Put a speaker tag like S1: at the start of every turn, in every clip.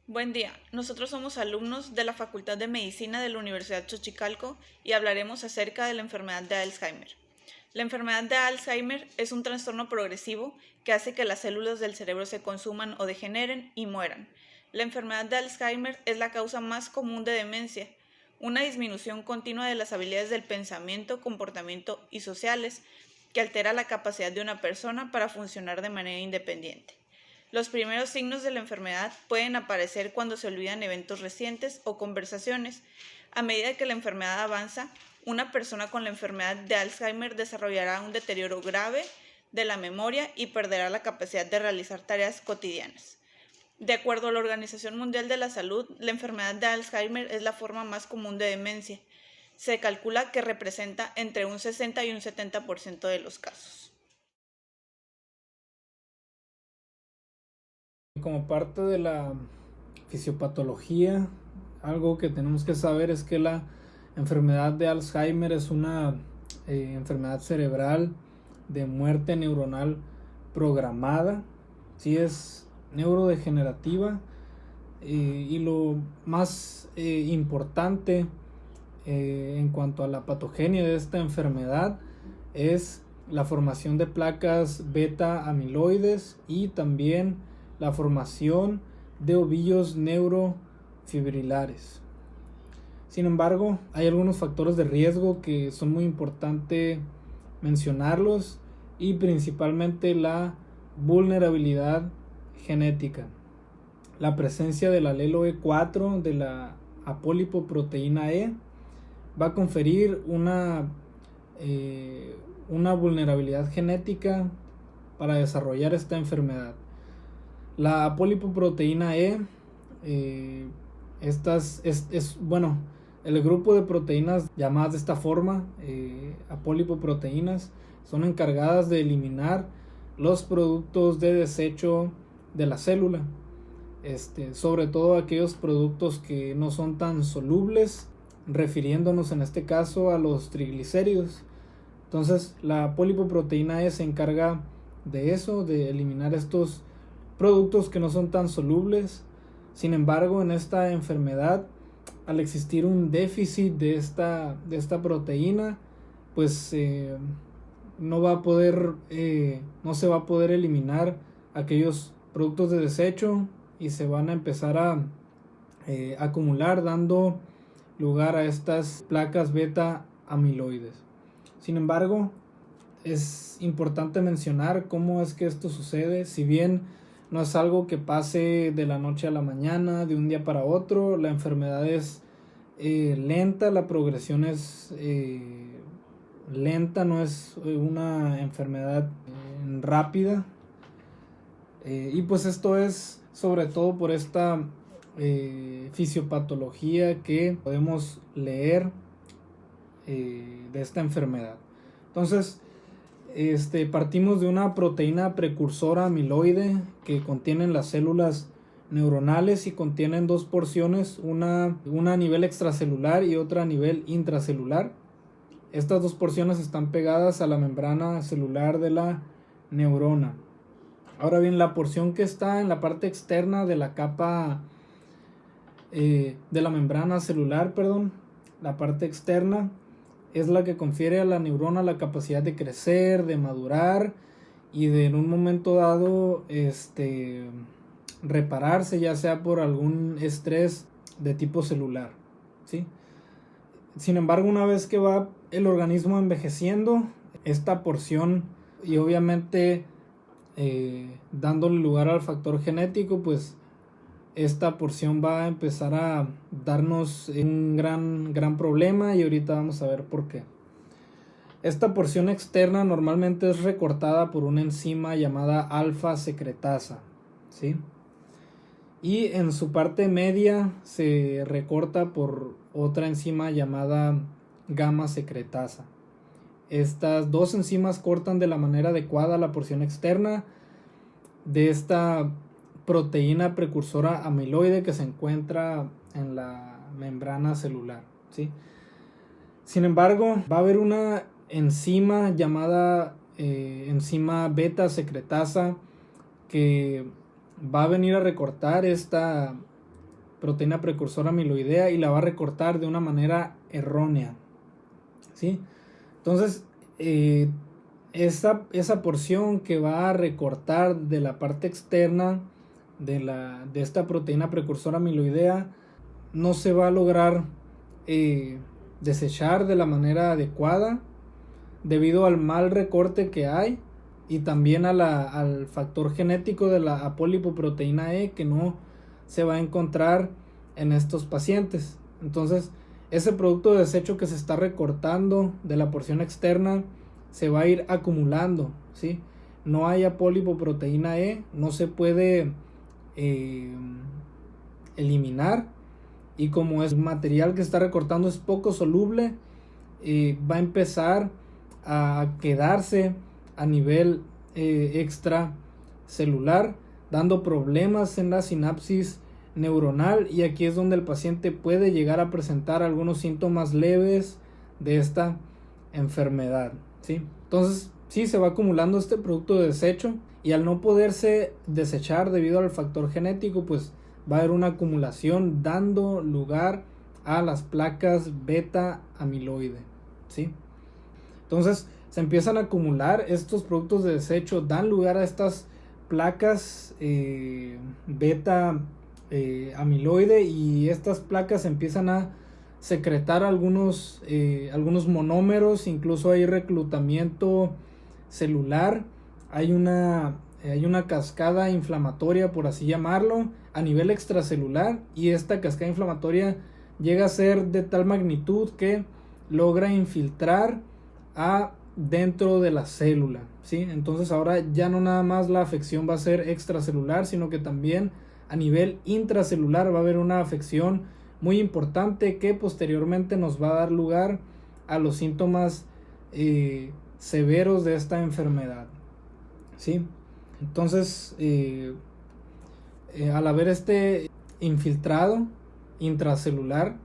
S1: Buen día, nosotros somos alumnos de la Facultad de Medicina de la Universidad Xochicalco y hablaremos acerca de la enfermedad de Alzheimer. La enfermedad de Alzheimer es un trastorno progresivo que hace que las células del cerebro se consuman o degeneren y mueran. La enfermedad de Alzheimer es la causa más común de demencia, una disminución continua de las habilidades del pensamiento, comportamiento y sociales que altera la capacidad de una persona para funcionar de manera independiente. Los primeros signos de la enfermedad pueden aparecer cuando se olvidan eventos recientes o conversaciones. A medida que la enfermedad avanza, una persona con la enfermedad de Alzheimer desarrollará un deterioro grave de la memoria y perderá la capacidad de realizar tareas cotidianas. De acuerdo a la Organización Mundial de la Salud, la enfermedad de Alzheimer es la forma más común de demencia. Se calcula que representa entre un 60 y un 70% de los casos.
S2: Como parte de la fisiopatología, algo que tenemos que saber es que la enfermedad de Alzheimer es una enfermedad cerebral de muerte neuronal programada. Sí, es neurodegenerativa, y lo más importante en cuanto a la patogenia de esta enfermedad es la formación de placas beta amiloides y también la formación de ovillos neurofibrilares. Sin embargo, hay algunos factores de riesgo que son muy importantes mencionarlos, y principalmente la vulnerabilidad genética. La presencia del alelo E4 de la apolipoproteína E va a conferir una vulnerabilidad genética para desarrollar esta enfermedad. La apolipoproteína E, bueno, el grupo de proteínas llamadas de esta forma, apolipoproteínas, son encargadas de eliminar los productos de desecho de la célula, sobre todo aquellos productos que no son tan solubles, refiriéndonos en este caso a los triglicéridos. Entonces la polipoproteína E se encarga de eso, de eliminar estos productos que no son tan solubles. Sin embargo, en esta enfermedad, al existir un déficit de esta proteína, pues no se va a poder eliminar aquellos productos de desecho y se van a empezar a acumular, dando lugar a estas placas beta amiloides. Sin embargo, es importante mencionar cómo es que esto sucede. Si bien no es algo que pase de la noche a la mañana, de un día para otro, la enfermedad es lenta, la progresión es lenta, no es una enfermedad rápida. Y pues esto es sobre todo por esta fisiopatología que podemos leer de esta enfermedad. Entonces, partimos de una proteína precursora amiloide que contienen las células neuronales y contienen dos porciones, una a nivel extracelular y otra a nivel intracelular. Estas dos porciones están pegadas a la membrana celular de la neurona. Ahora bien, la porción que está en la parte externa de la capa de la membrana celular, la parte externa, es la que confiere a la neurona la capacidad de crecer, de madurar y de en un momento dado repararse, ya sea por algún estrés de tipo celular, ¿sí? Sin embargo, una vez que va el organismo envejeciendo, esta porción, y obviamente dándole lugar al factor genético, pues esta porción va a empezar a darnos un gran problema, y ahorita vamos a ver por qué. Esta porción externa normalmente es recortada por una enzima llamada alfa secretasa, ¿sí? Y en su parte media se recorta por otra enzima llamada gamma secretasa. Estas dos enzimas cortan de la manera adecuada la porción externa de esta proteína precursora amiloide que se encuentra en la membrana celular, ¿sí? Sin embargo, va a haber una enzima llamada enzima beta secretasa que va a venir a recortar esta proteína precursora amiloidea y la va a recortar de una manera errónea, ¿sí? Entonces, esa porción que va a recortar de la parte externa de esta proteína precursora amiloidea no se va a lograr desechar de la manera adecuada debido al mal recorte que hay y también al factor genético de la apolipoproteína E que no se va a encontrar en estos pacientes. Entonces, ese producto de desecho que se está recortando de la porción externa se va a ir acumulando, ¿sí? No hay apolipoproteína E, no se puede eliminar, y como es material que está recortando es poco soluble, va a empezar a quedarse a nivel extracelular, dando problemas en la sinapsis neuronal, y aquí es donde el paciente puede llegar a presentar algunos síntomas leves de esta enfermedad, ¿sí? Entonces, sí, se va acumulando este producto de desecho y al no poderse desechar debido al factor genético, pues va a haber una acumulación dando lugar a las placas beta amiloide, ¿sí? Entonces se empiezan a acumular estos productos de desecho, dan lugar a estas placas beta amiloide, y estas placas empiezan a secretar algunos monómeros, incluso hay reclutamiento celular, hay una cascada inflamatoria, por así llamarlo, a nivel extracelular, y esta cascada inflamatoria llega a ser de tal magnitud que logra infiltrar dentro de la célula, ¿sí? Entonces ahora ya no nada más la afección va a ser extracelular, sino que también a nivel intracelular va a haber una afección muy importante que posteriormente nos va a dar lugar a los síntomas severos de esta enfermedad, ¿sí? Entonces, al haber este infiltrado intracelular,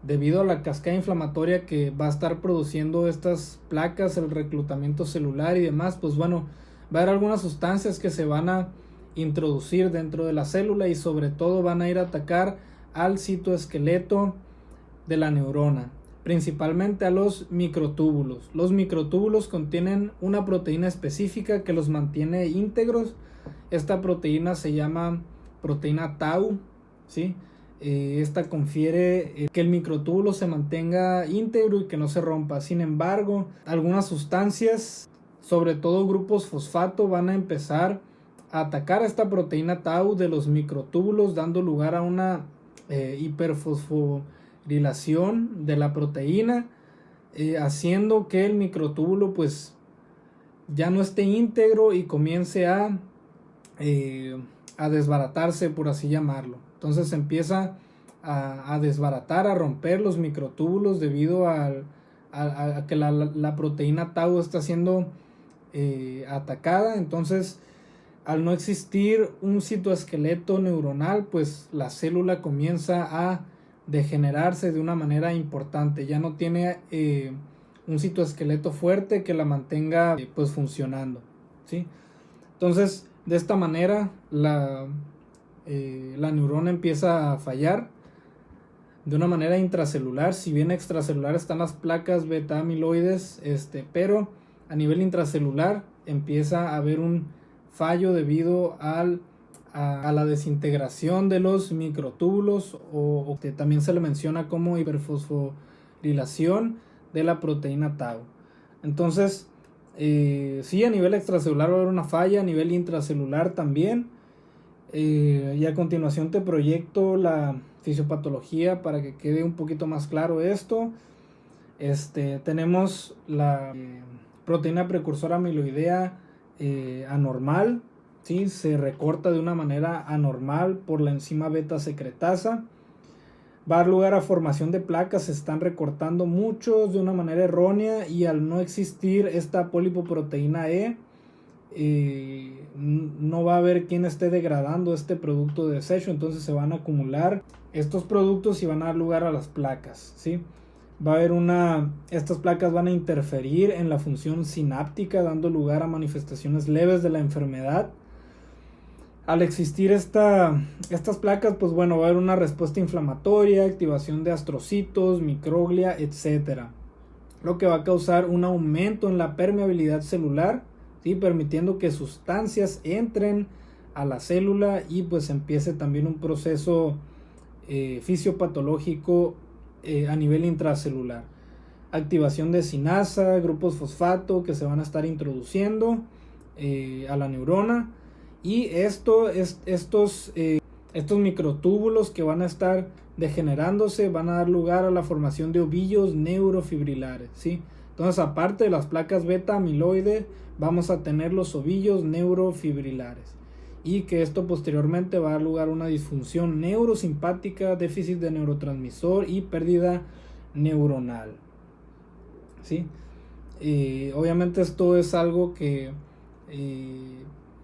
S2: debido a la cascada inflamatoria que va a estar produciendo estas placas, el reclutamiento celular y demás, pues bueno, va a haber algunas sustancias que se van a introducir dentro de la célula y sobre todo van a ir a atacar al citoesqueleto de la neurona, principalmente a los microtúbulos. Los microtúbulos contienen una proteína específica que los mantiene íntegros. Esta proteína se llama proteína tau, ¿sí? Esta confiere que el microtúbulo se mantenga íntegro y que no se rompa. Sin embargo, algunas sustancias, sobre todo grupos fosfato, van a empezar a atacar a esta proteína tau de los microtúbulos, dando lugar a una hiperfosforilación de la proteína, haciendo que el microtúbulo pues ya no esté íntegro y comience a desbaratarse, por así llamarlo. Entonces se empieza a desbaratar, a romper los microtúbulos debido a que la proteína tau está siendo atacada. Entonces, al no existir un citoesqueleto neuronal, pues la célula comienza a degenerarse de una manera importante. Ya no tiene un citoesqueleto fuerte que la mantenga pues funcionando, ¿sí? Entonces, de esta manera la neurona empieza a fallar de una manera intracelular. Si bien extracelular están las placas beta amiloides, pero a nivel intracelular empieza a haber un fallo debido a la desintegración de los microtúbulos, o que también se le menciona como hiperfosforilación de la proteína tau. Entonces, sí, a nivel extracelular va a haber una falla, a nivel intracelular también. Y a continuación te proyecto la fisiopatología para que quede un poquito más claro esto. Tenemos la proteína precursora amiloidea anormal, ¿sí? Se recorta de una manera anormal por la enzima beta secretasa. Va a dar lugar a formación de placas, se están recortando muchos de una manera errónea, y al no existir esta polipoproteína E, no va a haber quien esté degradando este producto de desecho. Entonces se van a acumular estos productos y van a dar lugar a las placas, ¿sí? Va a haber estas placas van a interferir en la función sináptica, dando lugar a manifestaciones leves de la enfermedad. Al existir estas placas, pues bueno, va a haber una respuesta inflamatoria, activación de astrocitos, microglia, etcétera, lo que va a causar un aumento en la permeabilidad celular, ¿sí? Permitiendo que sustancias entren a la célula y pues empiece también un proceso fisiopatológico a nivel intracelular. Activación de sinasa, grupos fosfato que se van a estar introduciendo a la neurona, y estos microtúbulos que van a estar degenerándose van a dar lugar a la formación de ovillos neurofibrilares, ¿sí? Entonces, aparte de las placas beta amiloide, vamos a tener los ovillos neurofibrilares, y que esto posteriormente va a dar lugar a una disfunción neurosimpática, déficit de neurotransmisor y pérdida neuronal, ¿sí? Obviamente esto es algo que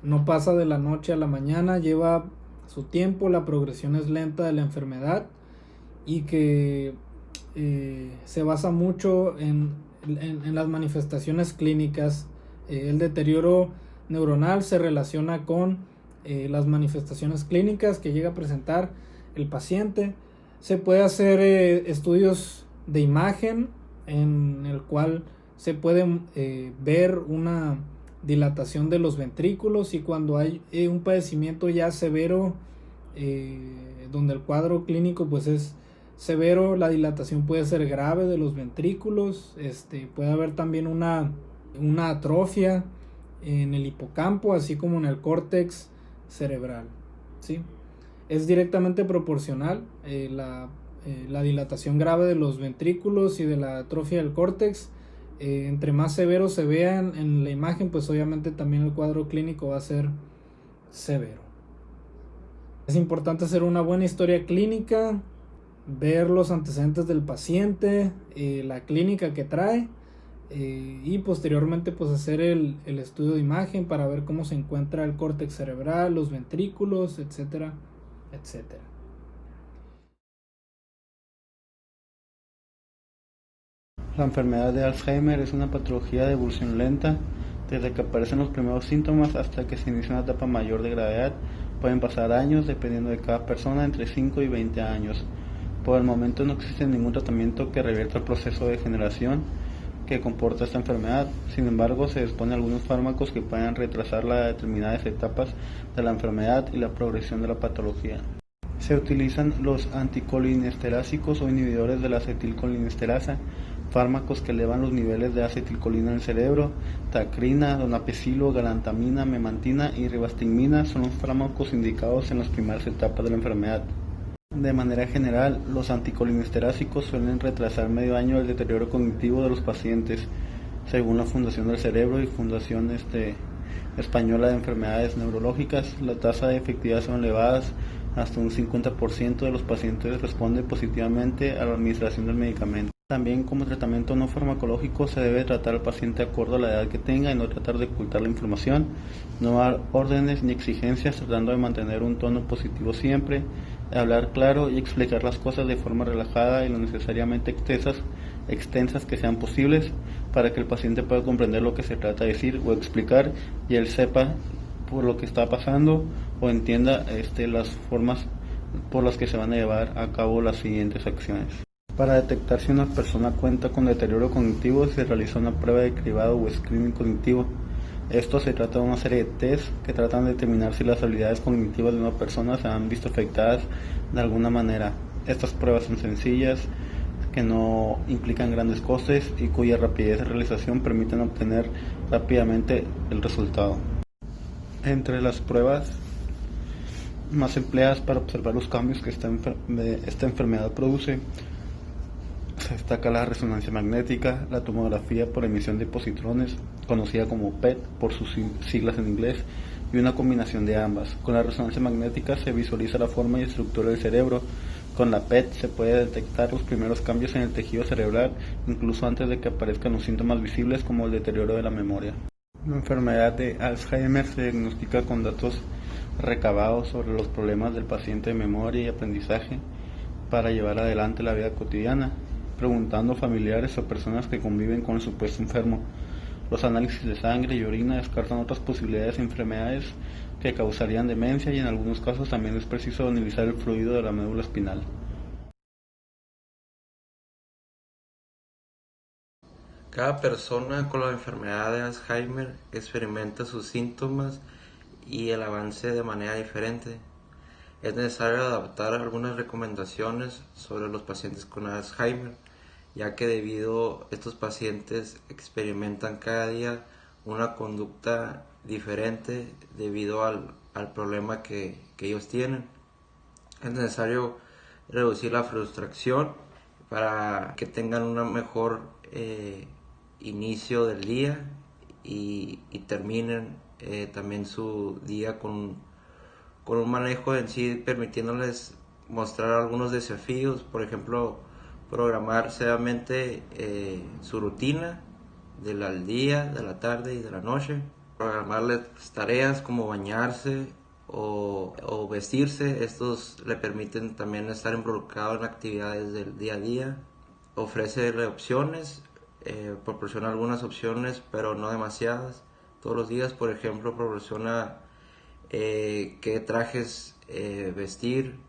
S2: no pasa de la noche a la mañana, lleva su tiempo, la progresión es lenta de la enfermedad, y que se basa mucho en las manifestaciones clínicas. El deterioro neuronal se relaciona con las manifestaciones clínicas que llega a presentar el paciente. Se puede hacer estudios de imagen en el cual se puede ver una dilatación de los ventrículos, y cuando hay un padecimiento ya severo, donde el cuadro clínico pues es severo, la dilatación puede ser grave de los ventrículos. Puede haber también una atrofia en el hipocampo, así como en el córtex cerebral, ¿sí? Es directamente proporcional la dilatación grave de los ventrículos y de la atrofia del córtex. Entre más severo se vean en la imagen, pues obviamente también el cuadro clínico va a ser severo. Es importante hacer una buena historia clínica, ver los antecedentes del paciente, la clínica que trae, y posteriormente pues hacer el estudio de imagen para ver cómo se encuentra el córtex cerebral, los ventrículos, etcétera, etcétera.
S3: La enfermedad de Alzheimer es una patología de evolución lenta. Desde que aparecen los primeros síntomas hasta que se inicia una etapa mayor de gravedad, pueden pasar años, dependiendo de cada persona, entre 5 y 20 años. Por el momento no existe ningún tratamiento que revierta el proceso de degeneración que comporta esta enfermedad. Sin embargo, se disponen algunos fármacos que pueden retrasar las determinadas etapas de la enfermedad y la progresión de la patología. Se utilizan los anticolinesterásicos o inhibidores de la acetilcolinesterasa, fármacos que elevan los niveles de acetilcolina en el cerebro. Tacrina, donapecilo, galantamina, memantina y ribastigmina son los fármacos indicados en las primeras etapas de la enfermedad. De manera general, los anticolinesterásicos suelen retrasar medio año el deterioro cognitivo de los pacientes. Según la Fundación del Cerebro y Fundación Española de Enfermedades Neurológicas, la tasa de efectividad son elevadas. Hasta un 50% de los pacientes responde positivamente a la administración del medicamento. También, como tratamiento no farmacológico, se debe tratar al paciente de acuerdo a la edad que tenga y no tratar de ocultar la información, no dar órdenes ni exigencias, tratando de mantener un tono positivo siempre, hablar claro y explicar las cosas de forma relajada y lo necesariamente extensas que sean posibles, para que el paciente pueda comprender lo que se trata de decir o explicar, y él sepa por lo que está pasando o entienda las formas por las que se van a llevar a cabo las siguientes acciones. Para detectar si una persona cuenta con deterioro cognitivo, se realiza una prueba de cribado o screening cognitivo. Esto se trata de una serie de tests que tratan de determinar si las habilidades cognitivas de una persona se han visto afectadas de alguna manera. Estas pruebas son sencillas, que no implican grandes costes y cuya rapidez de realización permiten obtener rápidamente el resultado. Entre las pruebas más empleadas para observar los cambios que esta enfermedad produce, se destaca la resonancia magnética, la tomografía por emisión de positrones, conocida como PET por sus siglas en inglés, y una combinación de ambas. Con la resonancia magnética se visualiza la forma y estructura del cerebro. Con la PET se puede detectar los primeros cambios en el tejido cerebral, incluso antes de que aparezcan los síntomas visibles como el deterioro de la memoria. La enfermedad de Alzheimer se diagnostica con datos recabados sobre los problemas del paciente de memoria y aprendizaje para llevar adelante la vida cotidiana, preguntando a familiares o personas que conviven con el supuesto enfermo. Los análisis de sangre y orina descartan otras posibilidades de enfermedades que causarían demencia y en algunos casos también es preciso analizar el fluido de la médula espinal.
S4: Cada persona con la enfermedad de Alzheimer experimenta sus síntomas y el avance de manera diferente. Es necesario adaptar algunas recomendaciones sobre los pacientes con Alzheimer, ya que debido a estos pacientes experimentan cada día una conducta diferente debido al problema que ellos tienen. Es necesario reducir la frustración para que tengan una mejor inicio del día y terminen también su día con un manejo en sí, permitiéndoles mostrar algunos desafíos, por ejemplo, programar seriamente su rutina del día, de la tarde y de la noche, programarles tareas como bañarse o vestirse. Estos le permiten también estar involucrado en actividades del día a día. Ofrece opciones, proporciona algunas opciones, pero no demasiadas. Todos los días, por ejemplo, proporciona qué trajes vestir,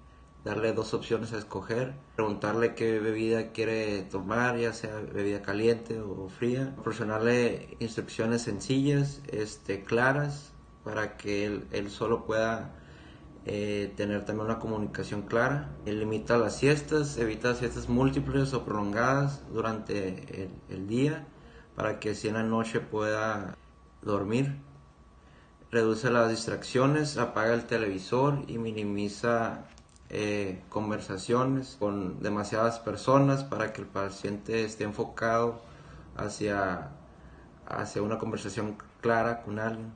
S4: darle 2 opciones a escoger, preguntarle qué bebida quiere tomar, ya sea bebida caliente o fría, proporcionarle instrucciones sencillas, claras, para que él solo pueda tener también una comunicación clara. Limita las siestas, evita siestas múltiples o prolongadas durante el día, para que así en la noche pueda dormir. Reduce las distracciones, apaga el televisor y minimiza conversaciones con demasiadas personas para que el paciente esté enfocado hacia una conversación clara con alguien.